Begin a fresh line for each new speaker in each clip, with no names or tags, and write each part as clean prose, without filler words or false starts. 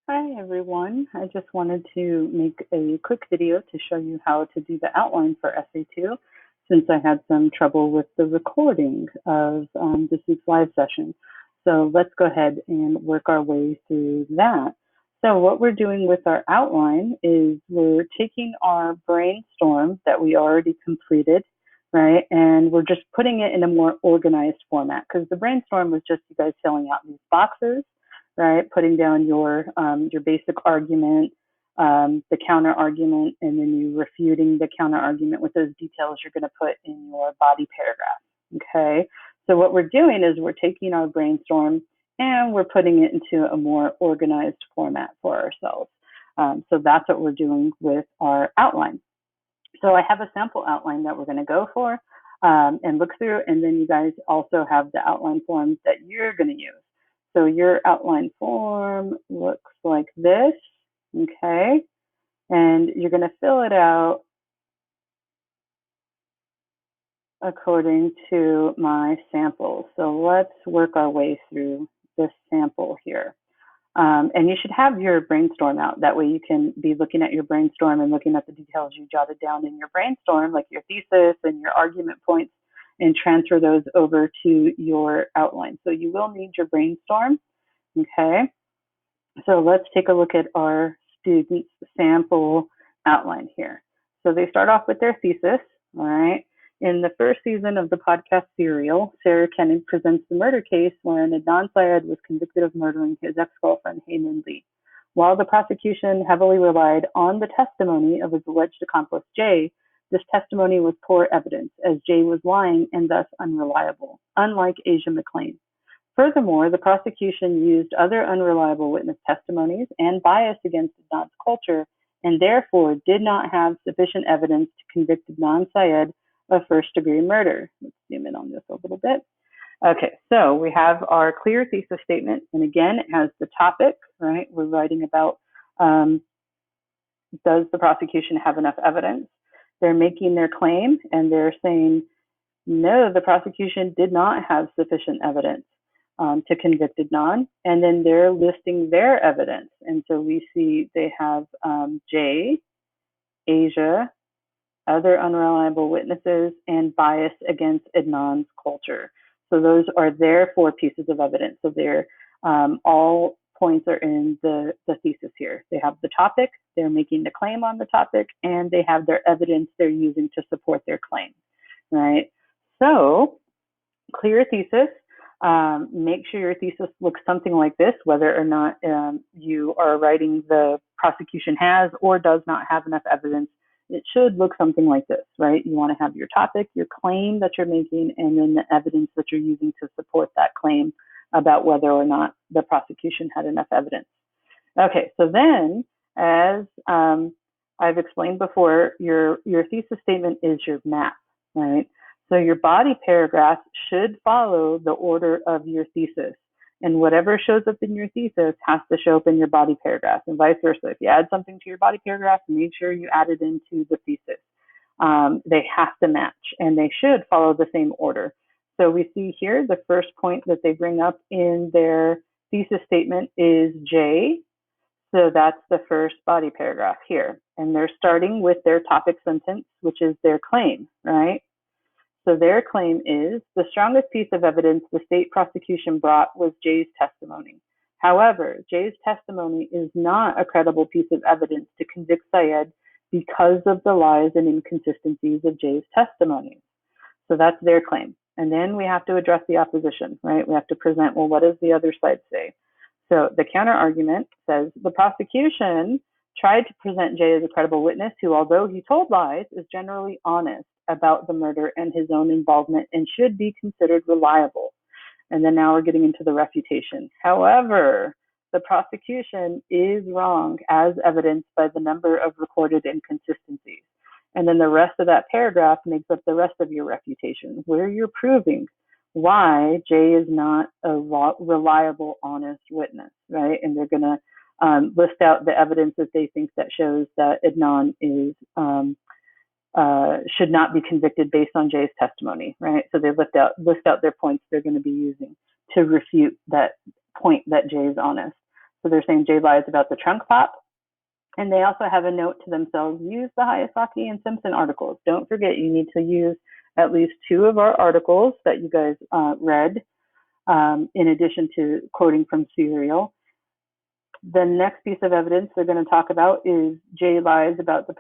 Hi everyone. I just wanted to make a quick video to show you how to do the outline for Essay 2 since I had some trouble with the recording of this week's live session. So let's go ahead and work our way through that. So what we're doing with our outline is we're taking our brainstorm that we already completed, right? And we're just putting it in a more organized format because the brainstorm was just you guys filling out these boxes, right? Putting down your basic argument, the counter argument, and then you refuting the counter argument with those details you're going to put in your body paragraph. Okay. So what we're doing is we're taking our brainstorm and we're putting it into a more organized format for ourselves. So that's what we're doing with our outline. So I have a sample outline that we're going to go for and look through, and then you guys also have the outline forms that you're going to use. So your outline form looks like this, okay? And you're going to fill it out according to my sample. So let's work our way through this sample here. And you should have your brainstorm out. That way you can be looking at your brainstorm and looking at the details you jotted down in your brainstorm, like your thesis and your argument points, and transfer those over to your outline. So you will need your brainstorm, okay? So let's take a look at our students' sample outline here. So they start off with their thesis, all right? In the first season of the podcast serial, Sarah Kennan presents the murder case wherein Adnan Syed was convicted of murdering his ex-girlfriend, Hayman Lee. While the prosecution heavily relied on the testimony of his alleged accomplice, Jay, this testimony was poor evidence, as Jay was lying and thus unreliable, unlike Asia McClain. Furthermore, the prosecution used other unreliable witness testimonies and bias against Adnan's culture, and therefore did not have sufficient evidence to convict Adnan Syed of first-degree murder. Let's zoom in on this a little bit. Okay, so we have our clear thesis statement, and again, it has the topic, right? We're writing about does the prosecution have enough evidence? They're making their claim, and they're saying, no, the prosecution did not have sufficient evidence to convict Adnan, and then they're listing their evidence. And so we see they have Jay, Asia, other unreliable witnesses, and bias against Adnan's culture. So those are their 4 pieces of evidence. So they're all points are in the thesis here. They have the topic, they're making the claim on the topic, and they have their evidence they're using to support their claim, right? So clear thesis. Make sure your thesis looks something like this, whether or not you are writing the prosecution has or does not have enough evidence. It should look something like this, right? You want to have your topic, your claim that you're making, and then the evidence that you're using to support that claim about whether or not the prosecution had enough evidence. Okay, so then, as I've explained before, your thesis statement is your map, right? So your body paragraph should follow the order of your thesis. And whatever shows up in your thesis has to show up in your body paragraph, and vice versa. If you add something to your body paragraph, make sure you add it into the thesis. They have to match, and they should follow the same order. So we see here the first point that they bring up in their thesis statement is J. So that's the first body paragraph here. And they're starting with their topic sentence, which is their claim, right? So their claim is, the strongest piece of evidence the state prosecution brought was Jay's testimony. However, Jay's testimony is not a credible piece of evidence to convict Syed because of the lies and inconsistencies of Jay's testimony. So that's their claim. And then we have to address the opposition, right? We have to present, well, what does the other side say? So the counter argument says the prosecution tried to present Jay as a credible witness who, although he told lies, is generally honest about the murder and his own involvement and should be considered reliable. And then now we're getting into the refutation. However, the prosecution is wrong as evidenced by the number of recorded inconsistencies. And then the rest of that paragraph makes up the rest of your refutation, where you're proving why Jay is not a reliable, honest witness, right? And they're going to list out the evidence that they think that shows that Adnan is should not be convicted based on Jay's testimony, right? So they list out their points they're going to be using to refute that point that Jay is honest. So they're saying Jay lies about the trunk pop. And they also have a note to themselves, use the Hayasaki and Simpson articles. Don't forget, you need to use at least 2 of our articles that you guys read, in addition to quoting from Serial. The next piece of evidence they're going to talk about is Jay lies about the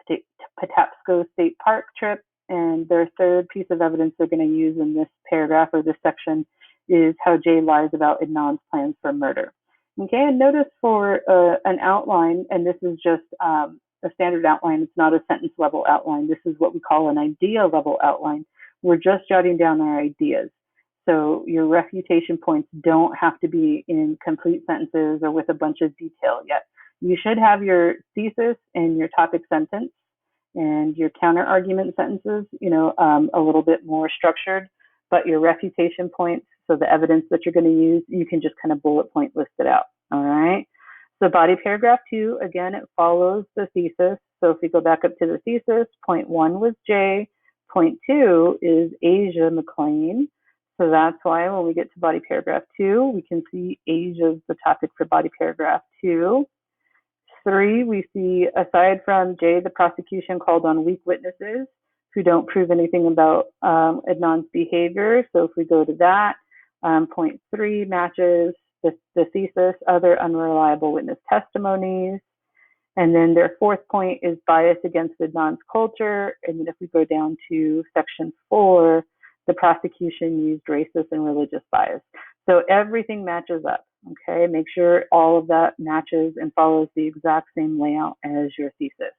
Patapsco State Park trip. And their third piece of evidence they're going to use in this paragraph or this section is how Jay lies about Adnan's plans for murder. Okay, and notice for an outline, and this is just a standard outline, it's not a sentence level outline. This is what we call an idea level outline. We're just jotting down our ideas. So your refutation points don't have to be in complete sentences or with a bunch of detail yet. You should have your thesis and your topic sentence and your counter argument sentences, a little bit more structured, but your refutation points, so the evidence that you're going to use, you can just kind of bullet point list it out. All right. So body paragraph 2, again, it follows the thesis. So if we go back up to the thesis, point 1 was Jay, point 2 is Asia McLean. So that's why when we get to body paragraph 2, we can see Asia's the topic for body paragraph 2. 3, we see, aside from Jay, the prosecution called on weak witnesses who don't prove anything about Adnan's behavior. So if we go to that, point 3 matches the thesis, other unreliable witness testimonies. And then their fourth point is bias against Adnan's culture. And then if we go down to section 4, the prosecution used racist and religious bias. So everything matches up, okay? Make sure all of that matches and follows the exact same layout as your thesis.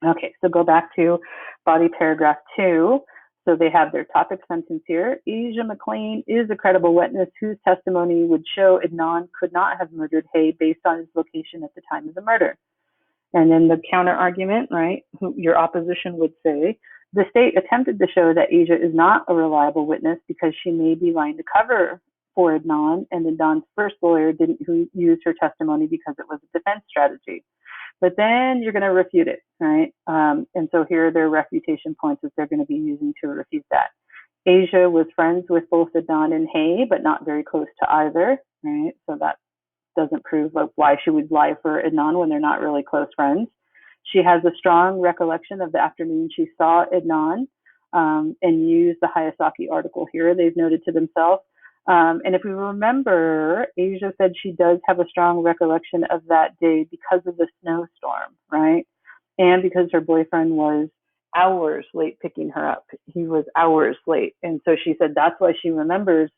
Okay, so go back to body paragraph 2. So they have their topic sentence here. Asia McLean is a credible witness whose testimony would show Adnan could not have murdered Hay based on his location at the time of the murder. And then the counter argument, right? Your opposition would say, the state attempted to show that Asia is not a reliable witness because she may be lying to cover for Adnan, and Adnan's first lawyer didn't use her testimony because it was a defense strategy. But then you're going to refute it, right? And so here are their refutation points that they're going to be using to refute that. Asia was friends with both Adnan and Hay, but not very close to either, right? So that doesn't prove why she would lie for Adnan when they're not really close friends. She has a strong recollection of the afternoon she saw Adnan, and used the Hayasaki article here. They've noted to themselves. And if we remember, Asia said she does have a strong recollection of that day because of the snowstorm, right? And because her boyfriend was hours late picking her up. He was hours late. And so she said that's why she remembers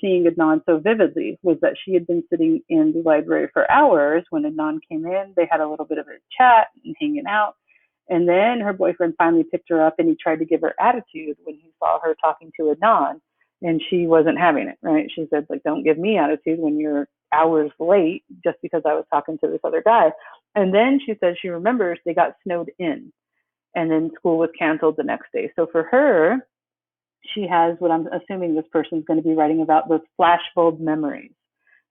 seeing Adnan so vividly, was that she had been sitting in the library for hours. When Adnan came in, they had a little bit of a chat and hanging out. And then her boyfriend finally picked her up and he tried to give her attitude when he saw her talking to Adnan. And she wasn't having it, right? She said, don't give me attitude when you're hours late just because I was talking to this other guy. And then she said she remembers they got snowed in and then school was canceled the next day. So for her, she has what I'm assuming this person's going to be writing about, those flashbulb memories,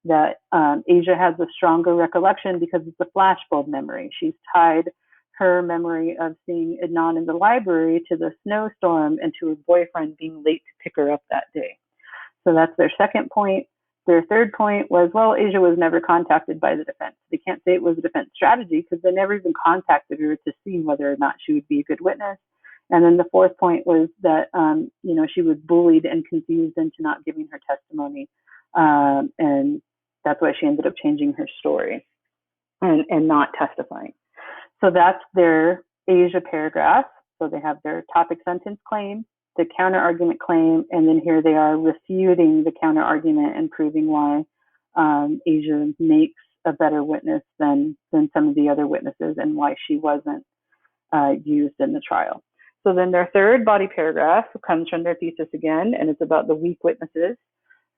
that Asia has a stronger recollection because it's a flashbulb memory. She's tied her memory of seeing Adnan in the library to the snowstorm and to her boyfriend being late to pick her up that day. So that's their second point. Their third point was, Asia was never contacted by the defense. They can't say it was a defense strategy because they never even contacted her to see whether or not she would be a good witness. And then the fourth point was that, she was bullied and confused into not giving her testimony. And that's why she ended up changing her story and not testifying. So that's their Asia paragraph. So they have their topic sentence claim, the counter argument claim, and then here they are refuting the counter argument and proving why Asia makes a better witness than some of the other witnesses and why she wasn't used in the trial. So then their third body paragraph comes from their thesis again, and it's about the weak witnesses.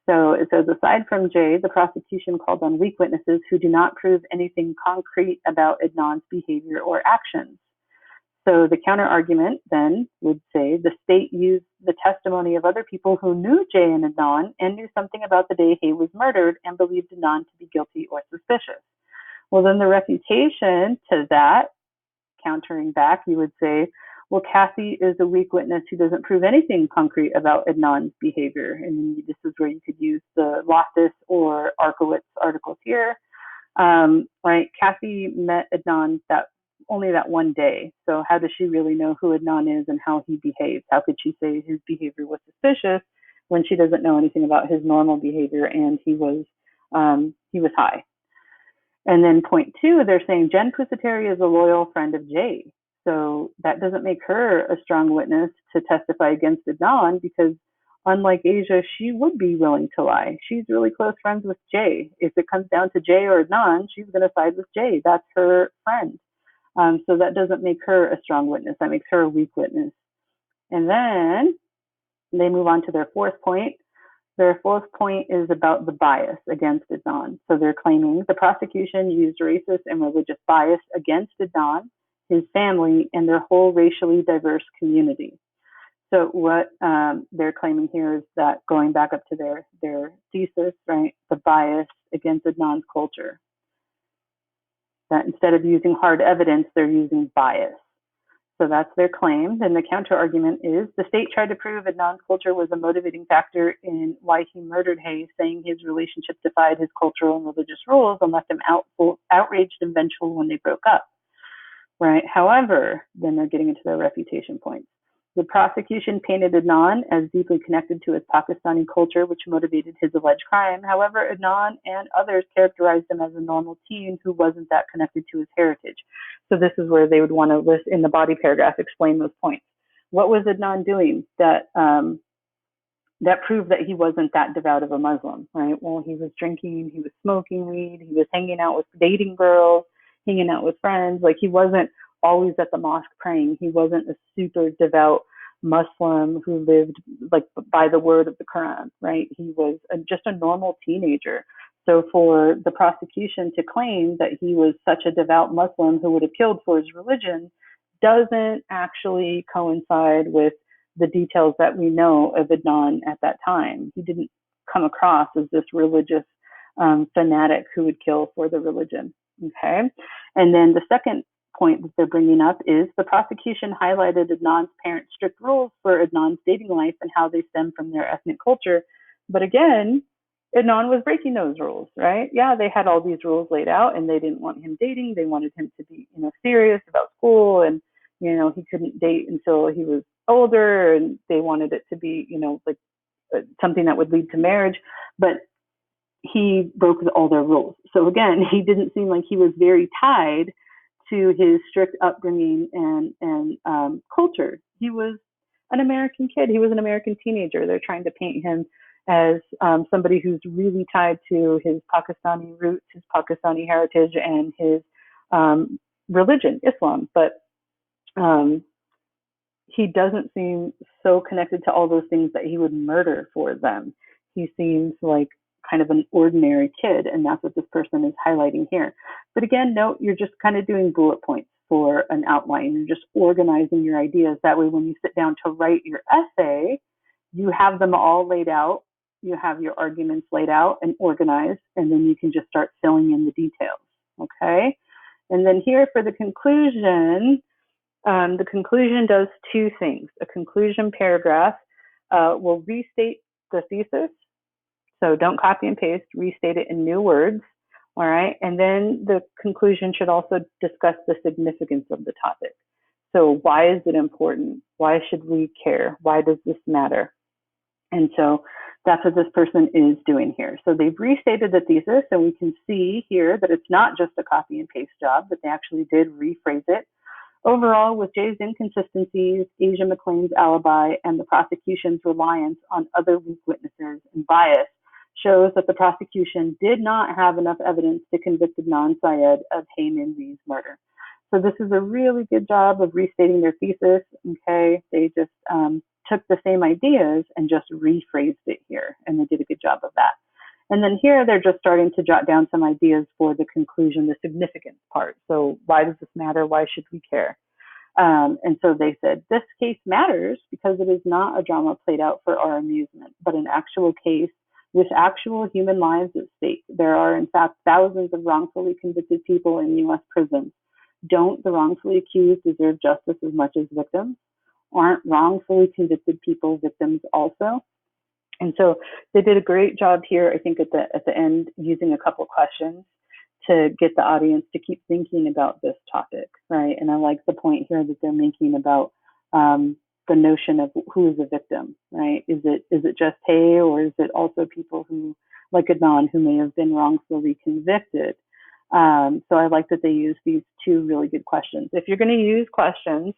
So it says, aside from Jay, the prosecution called on weak witnesses who do not prove anything concrete about Adnan's behavior or actions. So the counter argument then would say the state used the testimony of other people who knew Jay and Adnan and knew something about the day Hay was murdered and believed Adnan to be guilty or suspicious. Well, then the refutation to that, countering back, you would say, Kathy is a weak witness who doesn't prove anything concrete about Adnan's behavior. And this is where you could use the Loftus or Arkowitz articles here. Right? Kathy met Adnan only that one day. So how does she really know who Adnan is and how he behaves? How could she say his behavior was suspicious when she doesn't know anything about his normal behavior and he was high? And then point two, they're saying Jen Pusateri is a loyal friend of Jay. So that doesn't make her a strong witness to testify against Adnan because unlike Asia, she would be willing to lie. She's really close friends with Jay. If it comes down to Jay or Adnan, she's going to side with Jay. That's her friend. So that doesn't make her a strong witness. That makes her a weak witness. And then they move on to their fourth point. Their fourth point is about the bias against Adnan. So they're claiming the prosecution used racist and religious bias against Adnan, his family, and their whole racially diverse community. So what they're claiming here is that going back up to their thesis, right, the bias against Adnan's culture. That instead of using hard evidence, they're using bias. So that's their claim. Then the counter argument is the state tried to prove Adnan's culture was a motivating factor in why he murdered Hayes, saying his relationship defied his cultural and religious rules and left him outraged and vengeful when they broke up. Right. However, then they're getting into their refutation points. The prosecution painted Adnan as deeply connected to his Pakistani culture, which motivated his alleged crime. However, Adnan and others characterized him as a normal teen who wasn't that connected to his heritage. So this is where they would want to list in the body paragraph, explain those points. What was Adnan doing that that proved that he wasn't that devout of a Muslim, right? Well, he was drinking, he was smoking weed, he was hanging out with dating girls, hanging out with friends. Like he wasn't always at the mosque praying. He wasn't a super devout Muslim who lived like by the word of the Quran, right? He was just a normal teenager. So for the prosecution to claim that he was such a devout Muslim who would have killed for his religion doesn't actually coincide with the details that we know of Adnan at that time. He didn't come across as this religious fanatic who would kill for the religion. Okay. And then the second point that they're bringing up is the prosecution highlighted Adnan's parents' strict rules for Adnan's dating life and how they stem from their ethnic culture. But again, Adnan was breaking those rules, right? Yeah, they had all these rules laid out and they didn't want him dating. They wanted him to be, serious about school and, he couldn't date until he was older and they wanted it to be, like something that would lead to marriage. But he broke all their rules. So again, he didn't seem like he was very tied to his strict upbringing and culture. He was an American kid. He was an American teenager. They're trying to paint him as somebody who's really tied to his Pakistani roots, his Pakistani heritage, and his religion, Islam. But he doesn't seem so connected to all those things that he would murder for them. He seems like kind of an ordinary kid, and that's what this person is highlighting here. But again, note you're just kind of doing bullet points for an outline. You're just organizing your ideas. That way, when you sit down to write your essay, you have them all laid out. You have your arguments laid out and organized, and then you can just start filling in the details. Okay? And then here for the conclusion does two things. A conclusion paragraph will restate the thesis. So don't copy and paste, restate it in new words. All right. And then the conclusion should also discuss the significance of the topic. So why is it important? Why should we care? Why does this matter? And so that's what this person is doing here. So they've restated the thesis, and we can see here that it's not just a copy and paste job, but they actually did rephrase it. Overall, with Jay's inconsistencies, Asia McClain's alibi, and the prosecution's reliance on other weak witnesses and bias shows that the prosecution did not have enough evidence to convict Adnan Syed of Hae Min Lee's murder. So this is a really good job of restating their thesis. Okay, they just took the same ideas and just rephrased it here, and they did a good job of that. And then here they're just starting to jot down some ideas for the conclusion, the significance part. So why does this matter? Why should we care? And so they said, this case matters because it is not a drama played out for our amusement, but an actual case with actual human lives at stake. There are, in fact, thousands of wrongfully convicted people in U.S. prisons. Don't the wrongfully accused deserve justice as much as victims? Aren't wrongfully convicted people victims also? And so they did a great job here, I think, at the end, using a couple questions to get the audience to keep thinking about this topic, right? And I like the point here that they're making about the notion of who is a victim, right? Is it just Hay, or is it also people who, like Adnan, who may have been wrongfully convicted? So I like that they use these two really good questions. If you're going to use questions,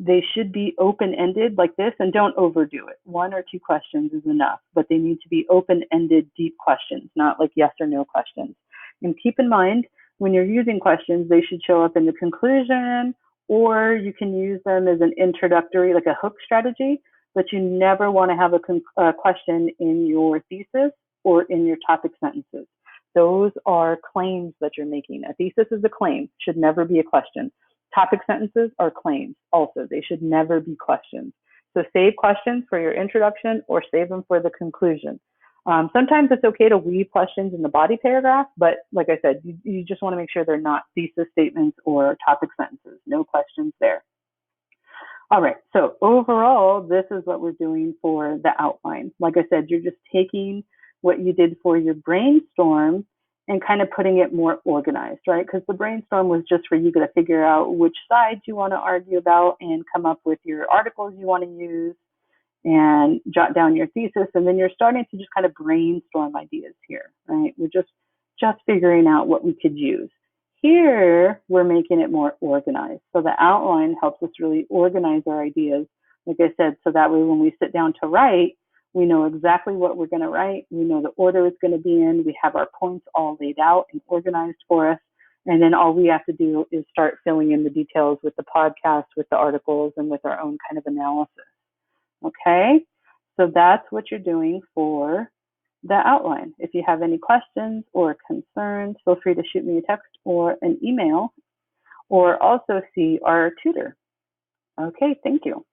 they should be open-ended like this, and don't overdo it. 1 or 2 questions is enough, but they need to be open-ended, deep questions, not like yes or no questions. And keep in mind, when you're using questions, they should show up in the conclusion, or you can use them as an introductory, like a hook strategy, but you never want to have a question in your thesis or in your topic sentences. Those are claims that you're making. A thesis is a claim, should never be a question. Topic sentences are claims also. They should never be questions. So save questions for your introduction or save them for the conclusion. Sometimes it's okay to weave questions in the body paragraph, but like I said, you just want to make sure they're not thesis statements or topic sentences. No questions there. All right, so overall, this is what we're doing for the outline. Like I said, you're just taking what you did for your brainstorm and kind of putting it more organized, right? Because the brainstorm was just for you to figure out which sides you want to argue about and come up with your articles you want to use and jot down your thesis. And then you're starting to just kind of brainstorm ideas here, right? We're just figuring out what we could use. Here, we're making it more organized. So the outline helps us really organize our ideas, like I said, so that way when we sit down to write, we know exactly what we're going to write. We know the order it's going to be in. We have our points all laid out and organized for us. And then all we have to do is start filling in the details with the podcast, with the articles, and with our own kind of analysis. Okay? So that's what you're doing for the outline. If you have any questions or concerns, feel free to shoot me a text or an email, or also see our tutor. Okay, thank you.